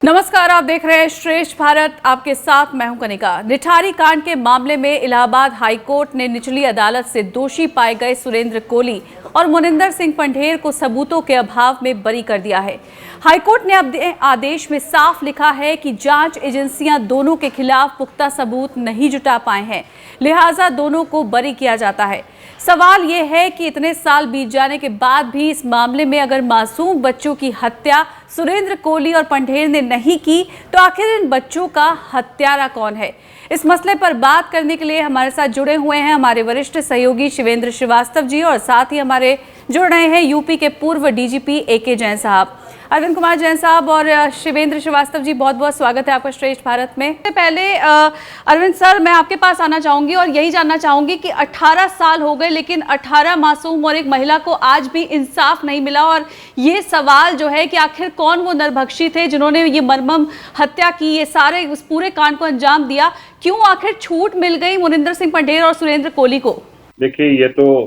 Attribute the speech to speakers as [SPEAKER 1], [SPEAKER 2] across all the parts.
[SPEAKER 1] नमस्कार, आप देख रहे हैं श्रेष्ठ भारत। आपके साथ मैं हूं कनिका। निठारी कांड के मामले में इलाहाबाद हाईकोर्ट ने निचली अदालत से दोषी पाए गए सुरेंद्र कोली और मोनिंदर सिंह पंढेर को सबूतों के अभाव में बरी कर दिया है। हाईकोर्ट ने अपने आदेश में साफ लिखा है कि जांच एजेंसियां दोनों के खिलाफ पुख्ता सबूत नहीं जुटा पाए हैं, लिहाजा दोनों को बरी किया जाता है। सवाल यह है कि इतने साल बीत जाने के बाद भी इस मामले में अगर मासूम बच्चों की हत्या सुरेंद्र कोली और पंढेर ने नहीं की तो आखिर इन बच्चों का हत्यारा कौन है? इस मसले पर बात करने के लिए हमारे साथ जुड़े हुए हैं हमारे वरिष्ठ सहयोगी शिवेंद्र श्रीवास्तव जी और साथ ही हमारे जुड़ रहे हैं यूपी के पूर्व डीजीपी एके जैन साहब। अरविंद कुमार जैन साहब और शिवेंद्र श्रीवास्तव जी, बहुत बहुत स्वागत है आपका श्रेष्ठ भारत में। पहले अरविंद सर, मैं आपके पास आना चाहूंगी और यही जानना चाहूंगी कि 18 साल हो गए लेकिन 18 मासूम और एक महिला को आज भी इंसाफ नहीं मिला, और ये सवाल जो है कि आखिर कौन वो नरभक्षी थे जिन्होंने ये मर्मम हत्या की, ये सारे उस पूरे कांड को अंजाम दिया, क्यों आखिर छूट मिल गई मोनिंदर सिंह पंढेर और सुरेंद्र कोली को?
[SPEAKER 2] देखिए, ये तो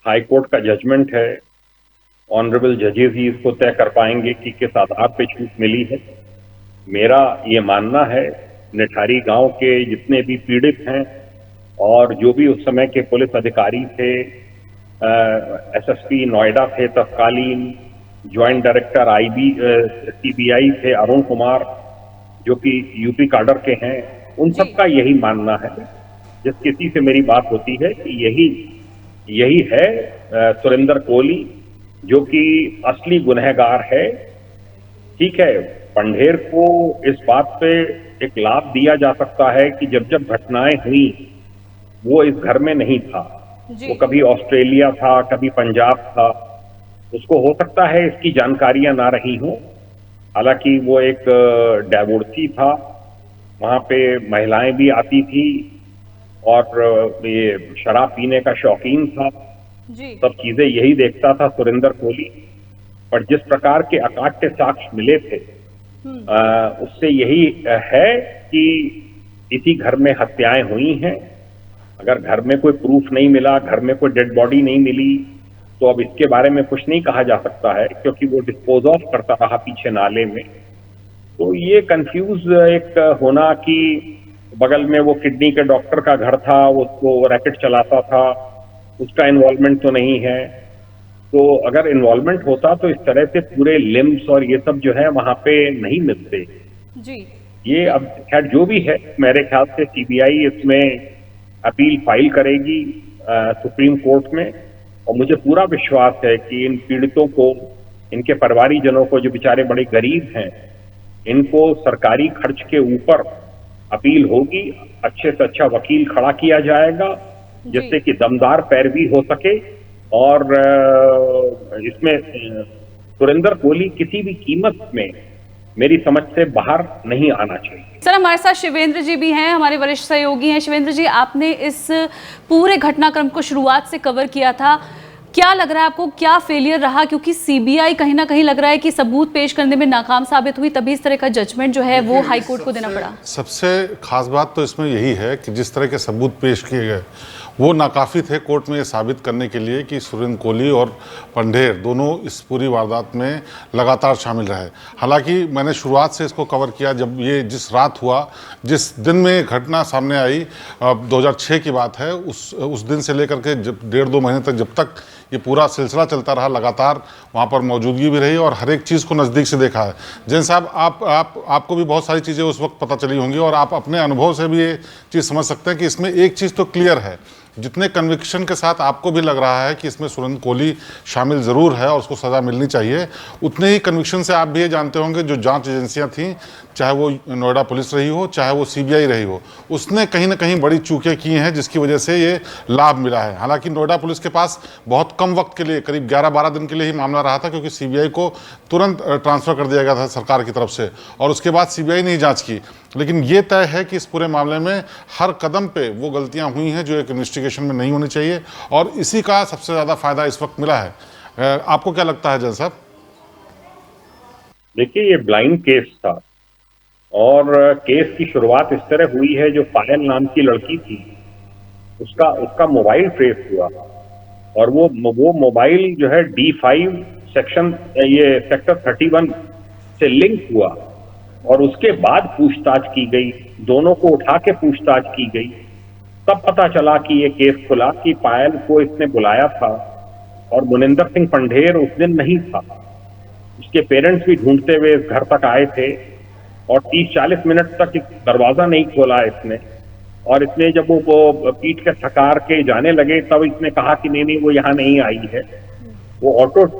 [SPEAKER 2] हाईकोर्ट का जजमेंट है। ऑनरेबल जजेस ही इसको तय कर पाएंगे कि किस आधार पे छूट मिली है। मेरा ये मानना है, निठारी गांव के जितने भी पीड़ित हैं और जो भी उस समय के पुलिस अधिकारी थे, एसएसपी नोएडा थे तत्कालीन, ज्वाइंट डायरेक्टर सीबीआई थे अरुण कुमार, जो कि यूपी काडर के हैं, उन सबका यही मानना है। जिस किसी से मेरी बात होती है कि यही है सुरेंद्र कोली, जो कि असली गुनहगार है। ठीक है, पंढेर को इस बात पे एक लाभ दिया जा सकता है कि जब जब घटनाएं हुई वो इस घर में नहीं था, वो कभी ऑस्ट्रेलिया था, कभी पंजाब था। उसको हो सकता है इसकी जानकारियां ना रही हों। हालांकि वो एक डाइवोर्सी था, वहां पे महिलाएं भी आती थी और ये शराब पीने का शौकीन था। सब चीजें यही देखता था सुरेंद्र कोली। पर जिस प्रकार के अकाट्य साक्ष्य मिले थे उससे यही है कि इसी घर में हत्याएं हुई हैं। अगर घर में कोई प्रूफ नहीं मिला, घर में कोई डेड बॉडी नहीं मिली, तो अब इसके बारे में कुछ नहीं कहा जा सकता है, क्योंकि वो डिस्पोज ऑफ करता रहा पीछे नाले में। तो ये कंफ्यूज एक होना कि बगल में वो किडनी के डॉक्टर का घर था, उसको रैकेट चलाता था, उसका इन्वॉल्वमेंट तो नहीं है। तो अगर इन्वॉल्वमेंट होता तो इस तरह से पूरे लिम्स और ये सब जो है वहां पे नहीं मिलते जी। ये अब खैर जो भी है, मेरे ख्याल से सीबीआई इसमें अपील फाइल करेगी सुप्रीम कोर्ट में, और मुझे पूरा विश्वास है कि इन पीड़ितों को, इनके परिवारीजनों को, जो बेचारे बड़े गरीब हैं, इनको सरकारी खर्च के ऊपर अपील होगी, अच्छे से अच्छा वकील खड़ा किया जाएगा जिससे कि दमदार पैरवी हो सके। और इसमें सुरेंद्र कोली किसी भी कीमत में मेरी समझ से बाहर नहीं आना चाहिए।
[SPEAKER 1] सर, हमारे साथ शिवेंद्र जी भी हैं, हमारे वरिष्ठ सहयोगी हैं। शिवेंद्र जी, आपने इस पूरे घटनाक्रम को शुरुआत से कवर किया था, क्या लग रहा है आपको, क्या फेलियर रहा? क्योंकि सीबीआई कहीं ना कहीं लग रहा है कि सबूत पेश करने में नाकाम साबित हुई, तभी इस तरह का जजमेंट जो है वो हाईकोर्ट को देना पड़ा।
[SPEAKER 3] सबसे खास बात तो इसमें यही है कि जिस तरह के सबूत पेश किए गए वो नाकाफी थे कोर्ट में ये साबित करने के लिए कि सुरेंद्र कोली और पंढेर दोनों इस पूरी वारदात में लगातार शामिल रहे। हालांकि मैंने शुरुआत से इसको कवर किया, जब ये जिस रात हुआ, जिस दिन में घटना सामने आई, 2006 की बात है, उस दिन से लेकर के जब 1.5-2 महीने तक, जब तक ये पूरा सिलसिला चलता रहा, लगातार वहाँ पर मौजूदगी भी रही और हर एक चीज़ को नज़दीक से देखा है। जैन साहब, आपको भी बहुत सारी चीज़ें उस वक्त पता चली होंगी और आप अपने अनुभव से भी ये चीज़ समझ सकते हैं कि इसमें एक चीज़ तो क्लियर है, जितने कन्विक्शन के साथ आपको भी लग रहा है कि इसमें सुरेंद्र कोली शामिल ज़रूर है और उसको सज़ा मिलनी चाहिए, उतने ही कन्विक्शन से आप भी ये जानते होंगे जो जांच एजेंसियां थीं, चाहे वो नोएडा पुलिस रही हो, चाहे वो सीबीआई रही हो, उसने कहीं ना कहीं बड़ी चूकें की हैं जिसकी वजह से ये लाभ मिला है। हालांकि नोएडा पुलिस के पास बहुत कम वक्त के लिए, करीब 11-12 दिन के लिए ही मामला रहा था, क्योंकि सीबीआई को तुरंत ट्रांसफ़र कर दिया गया था सरकार की तरफ से, और उसके बाद सीबीआई ने ही जाँच की। लेकिन ये तय है कि इस पूरे मामले में हर कदम पे वो गलतियां हुई हैं जो एक इन्वेस्टिगेशन में नहीं होनी चाहिए, और इसी का सबसे ज़्यादा फायदा इस वक्त मिला है। आपको क्या लगता है जैन साहब?
[SPEAKER 2] देखिए, ये ब्लाइंड केस था और केस की शुरुआत इस तरह हुई है, जो पायल नाम की लड़की थी, उसका मोबाइल ट्रेस हुआ, और वो मोबाइल जो है D5 सेक्टर 31 से लिंक हुआ और उसके बाद पूछताछ की गई, दोनों को उठा के पूछताछ की गई, तब पता चला कि ये केस खुला कि पायल को इसने बुलाया था और मुनिंदर सिंह पंढेर उस दिन नहीं था। उसके पेरेंट्स भी ढूंढते हुए इस घर तक आए थे और 30-40 मिनट तक दरवाजा नहीं खोला इसने, और इसने जब वो पीट के थकार के जाने लगे तब इसने कहा कि नहीं वो यहाँ नहीं आई है। वो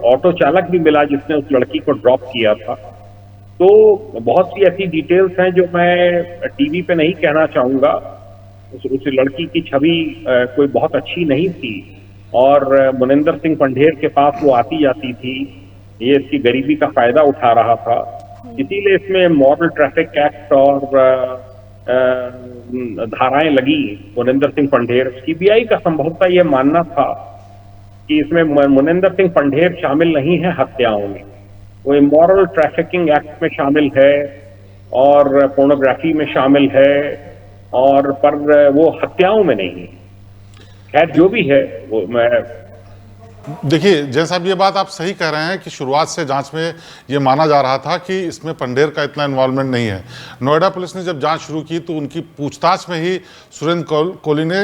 [SPEAKER 2] ऑटो चालक भी मिला जिसने उस लड़की को ड्रॉप किया था। तो बहुत सी ऐसी डिटेल्स हैं जो मैं टीवी पे नहीं कहना चाहूंगा। उस लड़की की छवि कोई बहुत अच्छी नहीं थी और मुनिंदर सिंह पंढेर के पास वो आती जाती थी, ये इसकी गरीबी का फायदा उठा रहा था। इसीलिए इसमें मॉरल ट्रैफिक एक्ट और धाराएं लगी मुनिंदर सिंह पंढेर। सीबीआई का संभवतः यह मानना था कि इसमें मुनिंदर सिंह पंढेर शामिल नहीं है हत्याओं में, वो इमोरल ट्रैफिकिंग एक्ट में शामिल है और पोर्नोग्राफी में शामिल है, और पर वो हत्याओं में नहीं है। खैर जो भी है वो मैं
[SPEAKER 3] देखिए जैन साहब, ये बात आप सही कह रहे हैं कि शुरुआत से जांच में ये माना जा रहा था कि इसमें पंढेर का इतना इन्वॉल्वमेंट नहीं है। नोएडा पुलिस ने जब जांच शुरू की तो उनकी पूछताछ में ही सुरेंद्र कोली ने,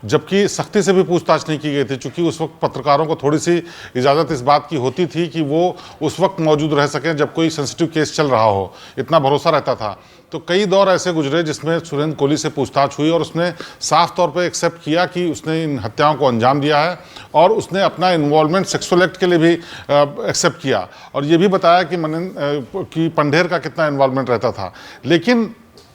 [SPEAKER 3] जबकि सख्ती से भी पूछताछ नहीं की गई थी, चूंकि उस वक्त पत्रकारों को थोड़ी सी इजाज़त इस बात की होती थी कि वो उस वक्त मौजूद रह सकें जब कोई सेंसिटिव केस चल रहा हो, इतना भरोसा रहता था। तो कई दौर ऐसे गुजरे जिसमें सुरेंद्र कोली से पूछताछ हुई और उसने साफ तौर पर एक्सेप्ट किया कि उसने इन हत्याओं को अंजाम दिया है और उसने अपना इन्वॉल्वमेंट सेक्सुअल एक्ट के लिए भी एक्सेप्ट किया और ये भी बताया कि पंढेर का कितना इन्वॉल्वमेंट रहता था। लेकिन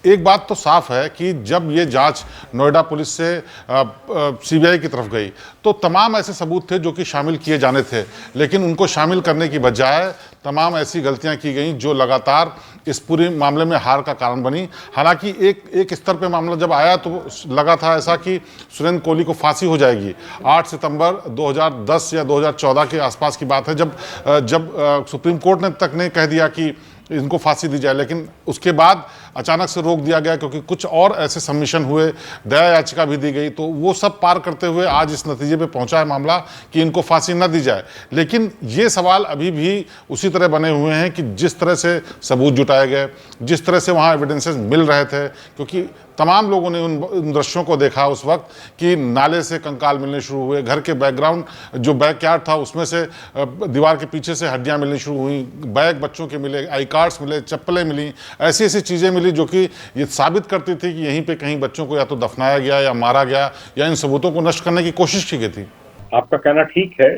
[SPEAKER 3] एक बात तो साफ है कि जब ये जांच नोएडा पुलिस से सीबीआई की तरफ गई तो तमाम ऐसे सबूत थे जो कि शामिल किए जाने थे, लेकिन उनको शामिल करने की बजाय तमाम ऐसी गलतियां की गई जो लगातार इस पूरे मामले में हार का कारण बनी। हालांकि एक स्तर पे मामला जब आया तो लगा था ऐसा कि सुरेंद्र कोली को फांसी हो जाएगी। 8 सितंबर 2010 या 2014 के आसपास की बात है जब सुप्रीम कोर्ट ने तक ने कह दिया कि इनको फांसी दी जाए, लेकिन उसके बाद अचानक से रोक दिया गया क्योंकि कुछ और ऐसे सबमिशन हुए, दया याचिका भी दी गई। तो वो सब पार करते हुए आज इस नतीजे पे पहुंचा है मामला कि इनको फांसी न दी जाए। लेकिन ये सवाल अभी भी उसी तरह बने हुए हैं कि जिस तरह से सबूत जुटाए गए, जिस तरह से वहाँ एविडेंसेस मिल रहे थे, क्योंकि तमाम लोगों ने उन दृश्यों को देखा उस वक्त कि नाले से कंकाल मिलने शुरू हुए, घर के बैकग्राउंड जो बैकयार्ड था उसमें से दीवार के पीछे से हड्डियां मिलनी शुरू हुई, बैग बच्चों के मिले, आई कार्ड्स मिले, चप्पलें मिली, ऐसी ऐसी चीज़ें मिली जो कि ये साबित करती थी कि यहीं पे कहीं बच्चों को या तो दफनाया गया या मारा गया या इन सबूतों को नष्ट करने की कोशिश की गई थी।
[SPEAKER 2] आपका कहना ठीक है।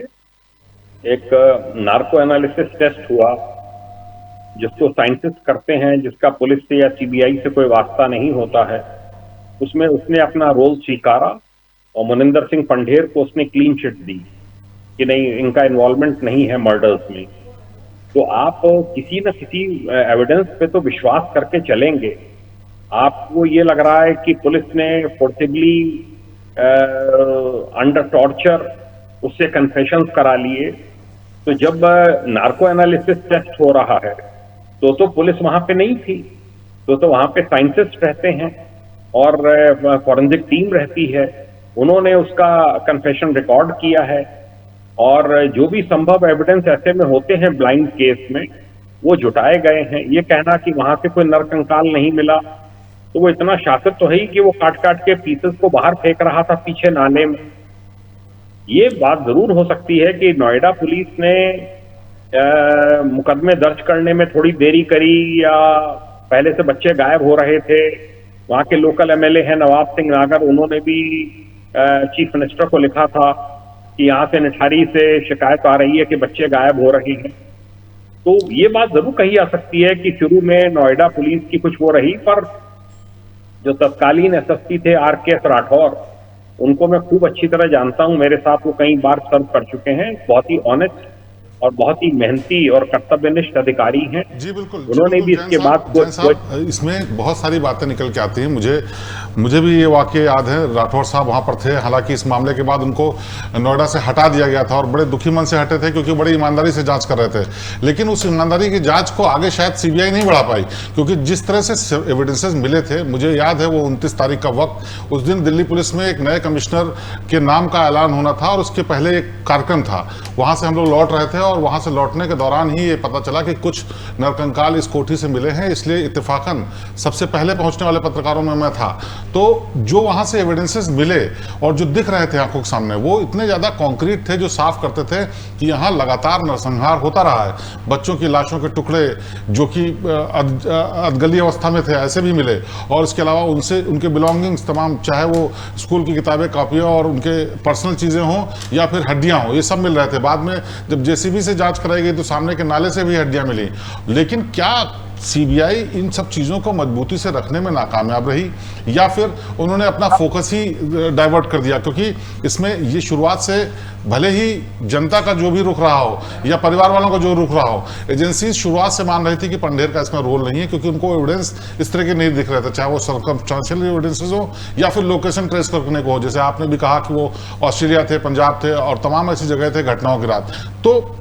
[SPEAKER 2] एक नार्को एनालिसिस टेस्ट हुआ जिसको साइंटिस्ट करते हैं, जिसका पुलिस से या सीबीआई से कोई वास्ता नहीं होता है। उसमें उसने अपना रोल स्वीकारा और मुनिंदर सिंह पंढेर को उसने क्लीन चिट दी कि नहीं, इनका इन्वॉल्वमेंट नहीं है मर्डर्स में। तो आप किसी न किसी एविडेंस पे तो विश्वास करके चलेंगे। आपको ये लग रहा है कि पुलिस ने फोर्सिबली अंडर टॉर्चर उससे कन्फेशंस करा लिए, तो जब नार्को एनालिसिस टेस्ट हो रहा है तो पुलिस वहां पे नहीं थी, तो वहां पे साइंटिस्ट रहते हैं और फॉरेंसिक टीम रहती है। उन्होंने उसका कन्फेशन रिकॉर्ड किया है और जो भी संभव एविडेंस ऐसे में होते हैं ब्लाइंड केस में वो जुटाए गए हैं। ये कहना कि वहां से कोई नरकंकाल नहीं मिला, तो वो इतना शासित तो है ही कि वो काट काट के पीसेस को बाहर फेंक रहा था पीछे नाले में। ये बात जरूर हो सकती है कि नोएडा पुलिस ने मुकदमे दर्ज करने में थोड़ी देरी करी, या पहले से बच्चे गायब हो रहे थे। वहां के लोकल एमएलए हैं नवाब सिंह नागर, उन्होंने भी चीफ मिनिस्टर को लिखा था कि यहाँ से निठारी से शिकायत आ रही है कि बच्चे गायब हो रहे हैं। तो ये बात जरूर कही जा सकती है कि शुरू में नोएडा पुलिस की कुछ वो रही, पर जो तत्कालीन एसएसपी थे RKS राठौर, उनको मैं खूब अच्छी तरह जानता हूं, मेरे साथ वो कई बार सर्व कर चुके हैं। बहुत ही ऑनेस्ट और बहुत ही मेहनती और कर्तव्यनिष्ठ अधिकारी हैं।
[SPEAKER 3] जी बिल्कुल,
[SPEAKER 2] उन्होंने भी इसके बाद
[SPEAKER 3] इसमें बहुत सारी बातें निकल के आती हैं। मुझे भी ये वाकये याद है, राठौर साहब वहाँ पर थे। हालांकि इस मामले के बाद उनको नोएडा से हटा दिया गया था और बड़े दुखी मन से हटे थे क्योंकि बड़ी ईमानदारी से जांच कर रहे थे। लेकिन उस ईमानदारी की जांच को आगे शायद सीबीआई नहीं बढ़ा पाई, क्योंकि जिस तरह से एविडेंसेस मिले थे, मुझे याद है वो 29 तारीख का वक्त, उस दिन दिल्ली पुलिस में एक नए कमिश्नर के नाम का ऐलान होना था और उसके पहले एक कार्यक्रम था। वहाँ से हम लोग लौट रहे थे और वहाँ से लौटने के दौरान ही ये पता चला कि कुछ नरकंकाल इस कोठी से मिले हैं, इसलिए इत्तेफाकन सबसे पहले पहुँचने वाले पत्रकारों में मैं था। तो जो वहाँ से एविडेंसेस मिले और जो दिख रहे थे आंखों के सामने, वो इतने ज़्यादा कॉन्क्रीट थे, जो साफ करते थे कि यहाँ लगातार नरसंहार होता रहा है। बच्चों की लाशों के टुकड़े जो कि अधगली अवस्था में थे ऐसे भी मिले, और इसके अलावा उनके बिलोंगिंग्स तमाम, चाहे वो स्कूल की किताबें, कॉपियाँ और उनके पर्सनल चीज़ें हों या फिर हड्डियाँ हों, ये सब मिल रहे थे। बाद में जब जेसीबी से जांच कराई गई तो सामने के नाले से भी हड्डियाँ मिली। लेकिन क्या सीबीआई इन सब चीज़ों को मजबूती से रखने में नाकामयाब रही, या फिर उन्होंने अपना फोकस ही डाइवर्ट कर दिया? क्योंकि इसमें ये शुरुआत से भले ही जनता का जो भी रुख रहा हो या परिवार वालों का जो रुख रहा हो, एजेंसी शुरुआत से मान रही थी कि पंढेर का इसमें रोल नहीं है, क्योंकि उनको एविडेंस इस तरह के नहीं दिख रहे थे, चाहे वो सर्कमस्टेंशियल एविडेंसेस हो या फिर लोकेशन ट्रेस करने को हो। जैसे आपने भी कहा कि वो ऑस्ट्रेलिया थे, पंजाब थे और तमाम ऐसी जगह थे घटनाओं की रात। तो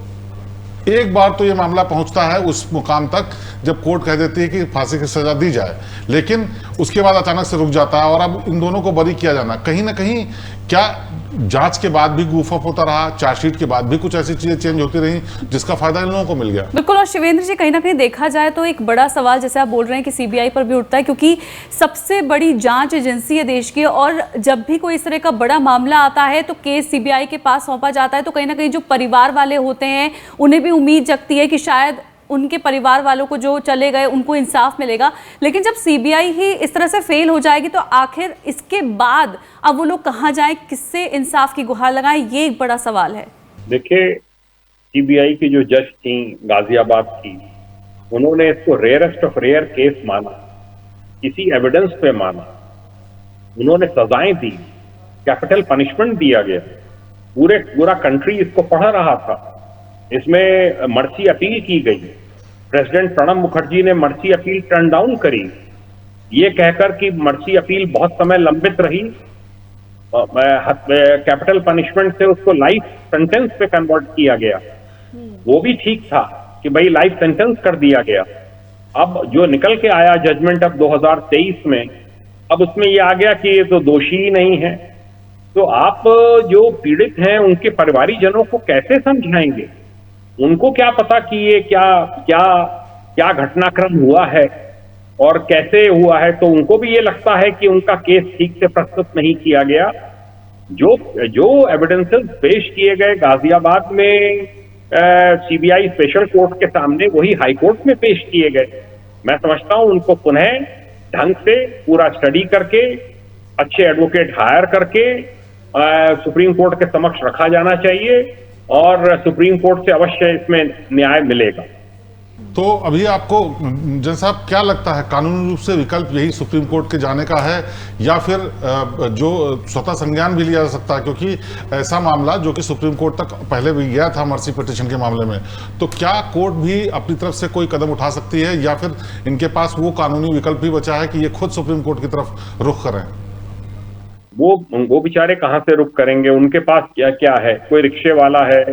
[SPEAKER 3] एक बार तो ये मामला पहुंचता है उस मुकाम तक जब कोर्ट कह देती है कि फांसी की सजा दी जाए, लेकिन उसके बाद अचानक से रुक जाता है। और अब इन दोनों को बरी किया जाना, कहीं ना कहीं क्या जांच के बाद भी गूफ अप होता रहा, चार्जशीट के बाद भी कुछ ऐसी चीजें चेंज होती रही जिसका फायदा इन लोगों को मिल गया?
[SPEAKER 1] बिल्कुल। और शिवेंद्र जी, कहीं ना कहीं देखा जाए तो एक बड़ा सवाल, जैसे आप बोल रहे हैं कि सीबीआई पर भी उठता है, क्योंकि सबसे बड़ी जांच एजेंसी है देश की, और जब भी कोई इस तरह का बड़ा मामला आता है तो केस सीबीआई के पास सौंपा जाता है, तो कहीं ना कहीं जो परिवार वाले होते हैं उन्हें भी उम्मीद जगती है कि शायद उनके परिवार वालों को जो चले गए उनको इंसाफ मिलेगा। लेकिन जब सीबीआई ही इस तरह से फेल हो जाएगी तो आखिर इसके बाद अब वो लोग कहाँ जाएं, किससे इंसाफ की गुहार लगाएं, ये एक बड़ा सवाल है।
[SPEAKER 2] देखिए, सीबीआई की जो जज थी गाजियाबाद की, उन्होंने इसको रेयरेस्ट ऑफ रेयर केस माना, किसी एविडेंस पे माना, उन्होंने सजाएं दी, कैपिटल पनिशमेंट दिया गया, पूरा कंट्री इसको पढ़ रहा था। इसमें मर्सी अपील की गई, प्रेसिडेंट प्रणब मुखर्जी ने मर्सी अपील टर्न डाउन करी, ये कहकर कि मर्सी अपील बहुत समय लंबित रही। कैपिटल पनिशमेंट से उसको लाइफ सेंटेंस पे कन्वर्ट किया गया, वो भी ठीक था कि भाई लाइफ सेंटेंस कर दिया गया। अब जो निकल के आया जजमेंट अब 2023 में, अब उसमें ये आ गया कि ये तो दोषी ही नहीं है। तो आप जो पीड़ित हैं उनके परिवारीजनों को कैसे समझाएंगे? उनको क्या पता कि ये क्या घटनाक्रम हुआ है और कैसे हुआ है? तो उनको भी ये लगता है कि उनका केस ठीक से प्रस्तुत नहीं किया गया। जो एविडेंसेस पेश किए गए गाजियाबाद में सीबीआई स्पेशल कोर्ट के सामने, वही हाई कोर्ट में पेश किए गए। मैं समझता हूं उनको पुनः ढंग से पूरा स्टडी करके, अच्छे एडवोकेट हायर करके सुप्रीम कोर्ट के समक्ष रखा जाना चाहिए, और सुप्रीम कोर्ट से अवश्य इसमें न्याय मिलेगा।
[SPEAKER 3] तो अभी आपको जन साहब क्या लगता है, कानूनी रूप से विकल्प यही सुप्रीम कोर्ट के जाने का है, या फिर जो स्वतः संज्ञान भी लिया जा सकता है? क्योंकि ऐसा मामला जो कि सुप्रीम कोर्ट तक पहले भी गया था मर्सी पिटीशन के मामले में, तो क्या कोर्ट भी अपनी तरफ से कोई कदम उठा सकती है, या फिर इनके पास वो कानूनी विकल्प भी बचा है कि ये खुद सुप्रीम कोर्ट की तरफ रुख करें?
[SPEAKER 2] वो बेचारे कहां से रुख करेंगे? उनके पास क्या है? कोई रिक्शे वाला है,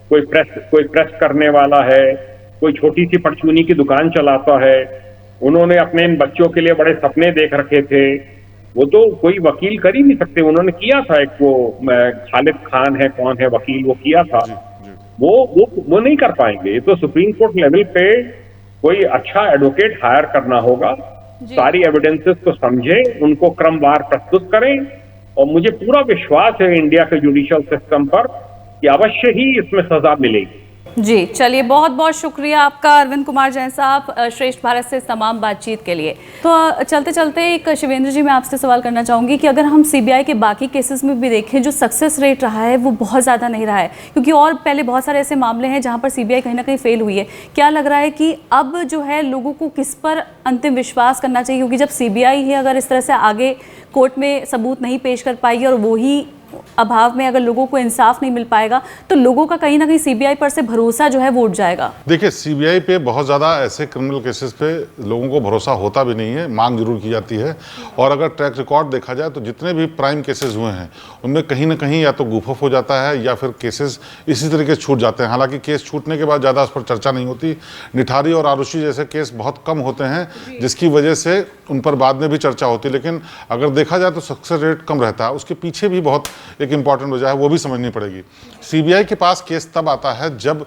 [SPEAKER 2] कोई प्रेस करने वाला है, कोई छोटी सी परचूनी की दुकान चलाता है। उन्होंने अपने इन बच्चों के लिए बड़े सपने देख रखे थे, वो तो कोई वकील कर ही नहीं सकते। उन्होंने किया था, एक वो खालिद खान है, कौन है वकील, वो किया था। वो नहीं कर पाएंगे। ये तो सुप्रीम कोर्ट लेवल पे कोई अच्छा एडवोकेट हायर करना होगा, सारी एविडेंसेस को समझे, उनको क्रमवार प्रस्तुत करें, और मुझे पूरा विश्वास है इंडिया के जुडिशियल सिस्टम पर कि अवश्य ही इसमें सजा मिलेगी।
[SPEAKER 1] जी, चलिए, बहुत बहुत शुक्रिया आपका अरविंद कुमार जैन साहब, श्रेष्ठ भारत से तमाम बातचीत के लिए। तो चलते चलते एक शिवेंद्र जी, मैं आपसे सवाल करना चाहूँगी कि अगर हम सीबीआई के बाकी केसेस में भी देखें, जो सक्सेस रेट रहा है वो बहुत ज़्यादा नहीं रहा है, क्योंकि और पहले बहुत सारे ऐसे मामले हैं जहाँ पर सीबीआई कहीं ना कहीं फेल हुई है। क्या लग रहा है कि अब जो है लोगों को किस पर अंतिम विश्वास करना चाहिए? क्योंकि जब सीबीआई ही अगर इस तरह से आगे कोर्ट में सबूत नहीं पेश कर पाएगी और वो ही अभाव में अगर लोगों को इंसाफ नहीं मिल पाएगा, तो लोगों का कहीं ना कहीं सीबीआई पर से भरोसा जो है वो उठ जाएगा।
[SPEAKER 3] देखिए, सीबीआई पे बहुत ज़्यादा ऐसे क्रिमिनल केसेस पे लोगों को भरोसा होता भी नहीं है, मांग जरूर की जाती है। और अगर ट्रैक रिकॉर्ड देखा जाए तो जितने भी प्राइम केसेस हुए हैं उनमें कहीं ना कहीं या तो गूफ ऑफ हो जाता है या फिर केसेस इसी तरीके से छूट जाते हैं। हालांकि केस छूटने के बाद ज़्यादा उस पर चर्चा नहीं होती। निठारी और आरुषि जैसे केस बहुत कम होते हैं, जिसकी वजह से उन पर बाद में भी चर्चा होती है। लेकिन अगर देखा जाए तो सक्सेस रेट कम रहता है। उसके पीछे भी बहुत एक इंपॉर्टेंट वजह है, वो भी समझनी पड़ेगी। सीबीआई के पास केस तब आता है जब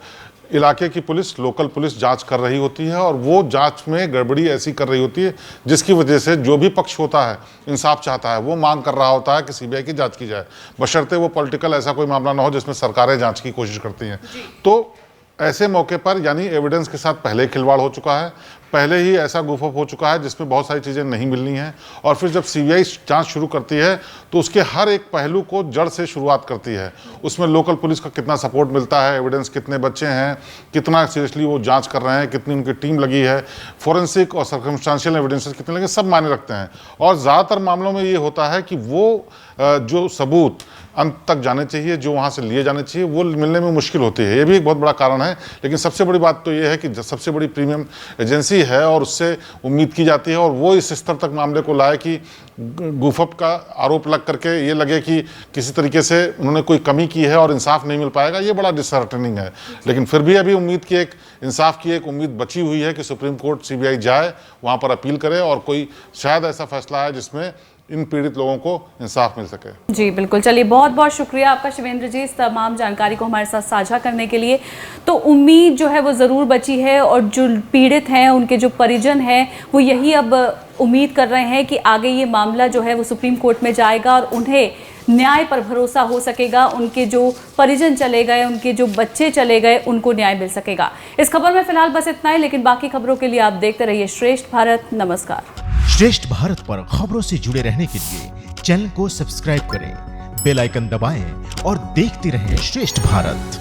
[SPEAKER 3] इलाके की पुलिस, लोकल पुलिस जांच कर रही होती है और वो जांच में गड़बड़ी ऐसी कर रही होती है जिसकी वजह से जो भी पक्ष होता है, इंसाफ चाहता है, वो मांग कर रहा होता है कि सीबीआई की जांच की जाए, बशर्ते वो पॉलिटिकल ऐसा कोई मामला ना हो जिसमें सरकारें जांच की कोशिश करती हैं। तो ऐसे मौके पर यानी एविडेंस के साथ पहले ही खिलवाड़ हो चुका है, पहले ही ऐसा गुफअप हो चुका है जिसमें बहुत सारी चीज़ें नहीं मिलनी हैं, और फिर जब सीबीआई जांच शुरू करती है तो उसके हर एक पहलू को जड़ से शुरुआत करती है। उसमें लोकल पुलिस का कितना सपोर्ट मिलता है, एविडेंस कितने बच्चे हैं, कितना सीरियसली वो जांच कर रहे हैं, कितनी उनकी टीम लगी है, फोरेंसिक और सर्कमस्टेंशियल एविडेंसेस कितने लगे, सब मायने रखते हैं। और ज़्यादातर मामलों में ये होता है कि वो जो सबूत अंत तक जाने चाहिए, जो वहाँ से लिए जाने चाहिए, वो मिलने में मुश्किल होती है। ये भी एक बहुत बड़ा कारण है। लेकिन सबसे बड़ी बात तो ये है कि सबसे बड़ी प्रीमियम एजेंसी है और उससे उम्मीद की जाती है, और वो इस स्तर तक मामले को लाए कि गुफअप का आरोप लग करके ये लगे कि किसी तरीके से उन्होंने कोई कमी की है और इंसाफ नहीं मिल पाएगा, ये बड़ा डिसहार्टनिंग है। लेकिन फिर भी अभी उम्मीद की एक इंसाफ की एक उम्मीद बची हुई है कि सुप्रीम कोर्ट सीबीआई जाए, वहाँ पर अपील करे और कोई शायद ऐसा फैसला आए जिसमें इन पीड़ित लोगों को इंसाफ मिल सके।
[SPEAKER 1] जी बिल्कुल, चलिए बहुत बहुत शुक्रिया आपका शिवेंद्र जी इस तमाम जानकारी को हमारे साथ साझा करने के लिए। तो उम्मीद जो है वो ज़रूर बची है, और जो पीड़ित हैं, उनके जो परिजन हैं, वो यही अब उम्मीद कर रहे हैं कि आगे ये मामला जो है वो सुप्रीम कोर्ट में जाएगा और उन्हें न्याय पर भरोसा हो सकेगा, उनके जो परिजन चले गए, उनके जो बच्चे चले गए, उनको न्याय मिल सकेगा। इस खबर में फिलहाल बस इतना ही, लेकिन बाकी खबरों के लिए आप देखते रहिए श्रेष्ठ भारत। नमस्कार।
[SPEAKER 4] श्रेष्ठ भारत पर खबरों से जुड़े रहने के लिए चैनल को सब्सक्राइब करें, बेल आइकन दबाएं और देखते रहें श्रेष्ठ भारत।